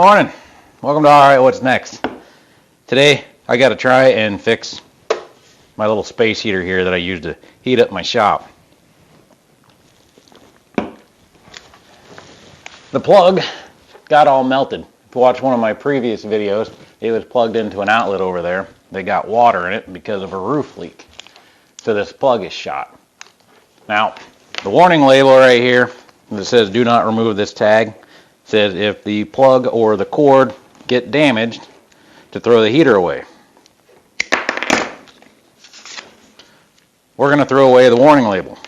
Morning. Welcome to Alright, What's Next? Today I got to try and fix my little space heater here that I use to heat up my shop. The plug got all melted. If you watch one of my previous videos, it was plugged into an outlet over there. They got water in it because of a roof leak. So this plug is shot. Now, the warning label right here that says do not remove this tag says if the plug or the cord get damaged, to throw the heater away. We're going to throw away the warning label.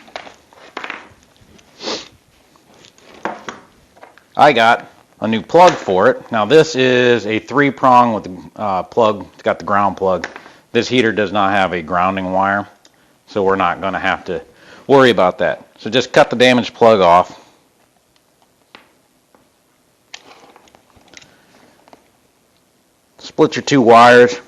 I got a new plug for it. Now this is a 3-prong with the plug. It's got the ground plug. This heater does not have a grounding wire, so we're not going to have to worry about that. So just cut the damaged plug off. Split your 2 wires.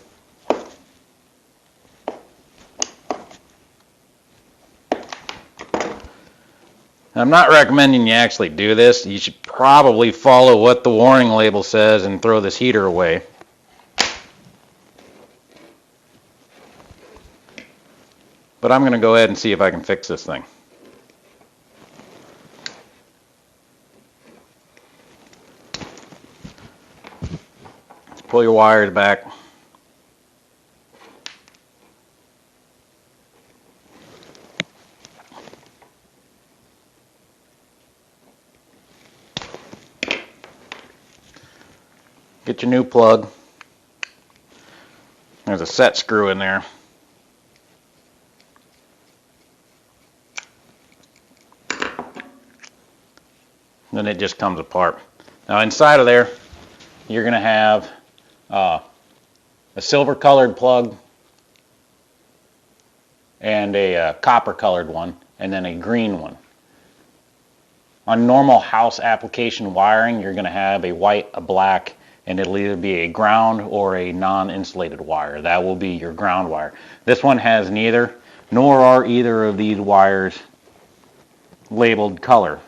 I'm not recommending you actually do this. You should probably follow what the warning label says and throw this heater away. But I'm going to go ahead and see if I can fix this thing. Let's pull your wires back. Get your new plug. There's a set screw in there. Then it just comes apart. Now inside of there, you're going to have a silver colored plug and a copper colored one, and then a green one. On normal house application wiring, you're going to have a white, a black, and it'll either be a ground or a non-insulated wire. That will be your ground wire. This one has neither, nor are either of these wires labeled color.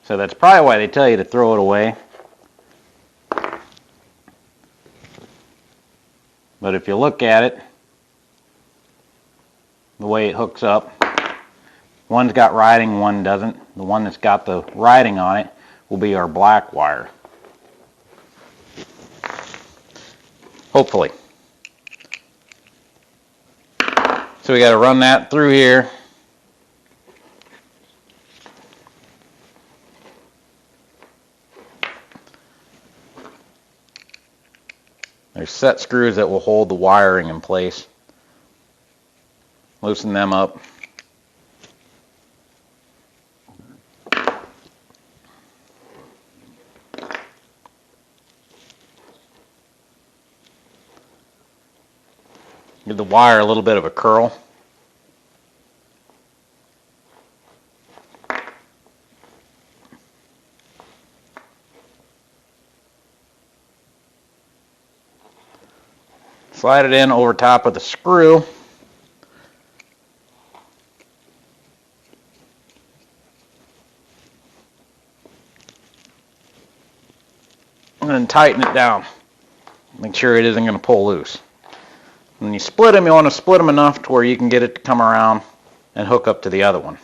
So that's probably why they tell you to throw it away. But if you look at it, the way it hooks up, one's got writing, one doesn't. The one that's got the writing on it will be our black wire. Hopefully. So we got to run that through here. There's set screws that will hold the wiring in place. Loosen them up. Give the wire a little bit of a curl. Slide it in over top of the screw. And then tighten it down. Make sure it isn't going to pull loose. When you split them, you want to split them enough to where you can get it to come around and hook up to the other one.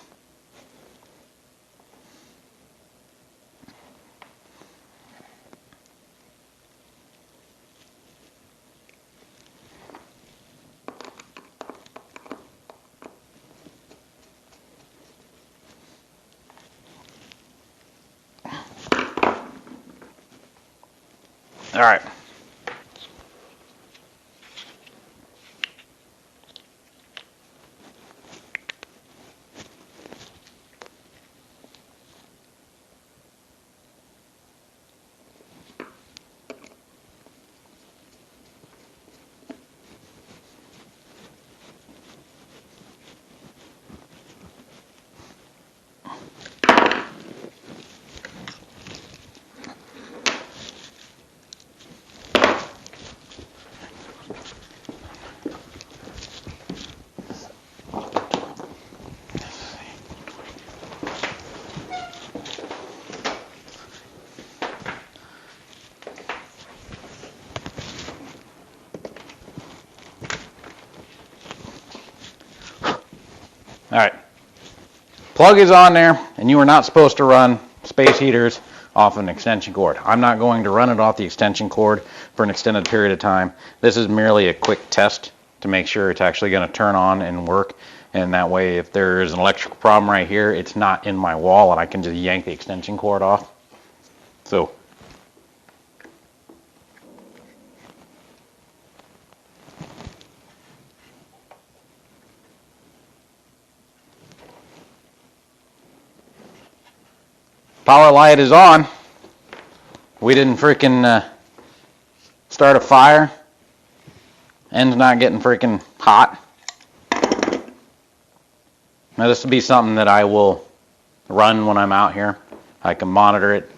All right. plug is on there, and you are not supposed to run space heaters off an extension cord. I'm not going to run it off the extension cord for an extended period of time. This is merely a quick test to make sure it's actually going to turn on and work. And that way, if there is an electrical problem right here, it's not in my wall and I can just yank the extension cord off. So, power light is on. We didn't freaking start a fire. End's not getting freaking hot. Now this will be something that I will run when I'm out here. I can monitor it,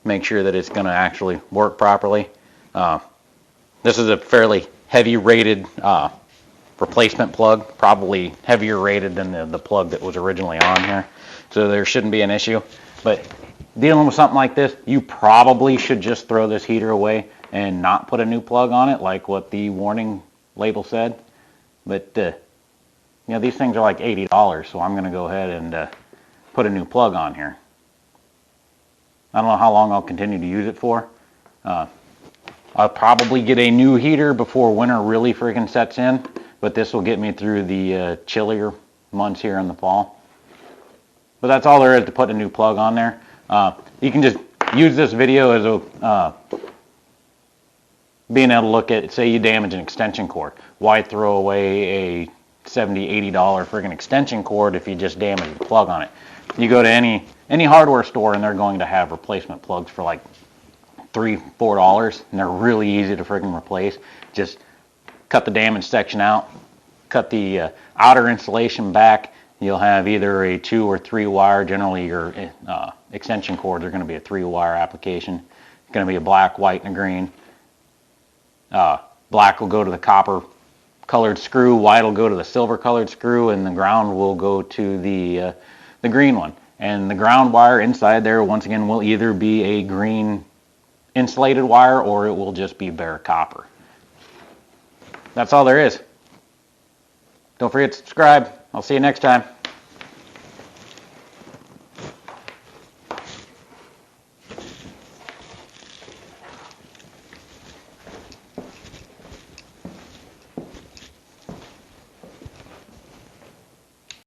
make sure that it's going to actually work properly. This is a fairly heavy rated replacement plug, probably heavier rated than the plug that was originally on here. So there shouldn't be an issue. But dealing with something like this, you probably should just throw this heater away and not put a new plug on it like what the warning label said. But you know, these things are like $80, so I'm going to go ahead and put a new plug on here. I don't know how long I'll continue to use it for. I'll probably get a new heater before winter really freaking sets in, but this will get me through the chillier months here in the fall. But that's all there is to put a new plug on there. You can just use this video as a being able to look at, say you damage an extension cord. Why throw away a $70, $80 friggin' extension cord if you just damage the plug on it? You go to any hardware store and they're going to have replacement plugs for like $3, $4, and they're really easy to friggin' replace. Just cut the damaged section out, cut the outer insulation back. You'll have either a 2 or 3 wire. Generally your extension cords are going to be a 3-wire application. It's going to be a black, white, and a green. Black will go to the copper colored screw, white will go to the silver colored screw, and the ground will go to the green one. And the ground wire inside there, once again, will either be a green insulated wire or it will just be bare copper. That's all there is. Don't forget to subscribe. I'll see you next time.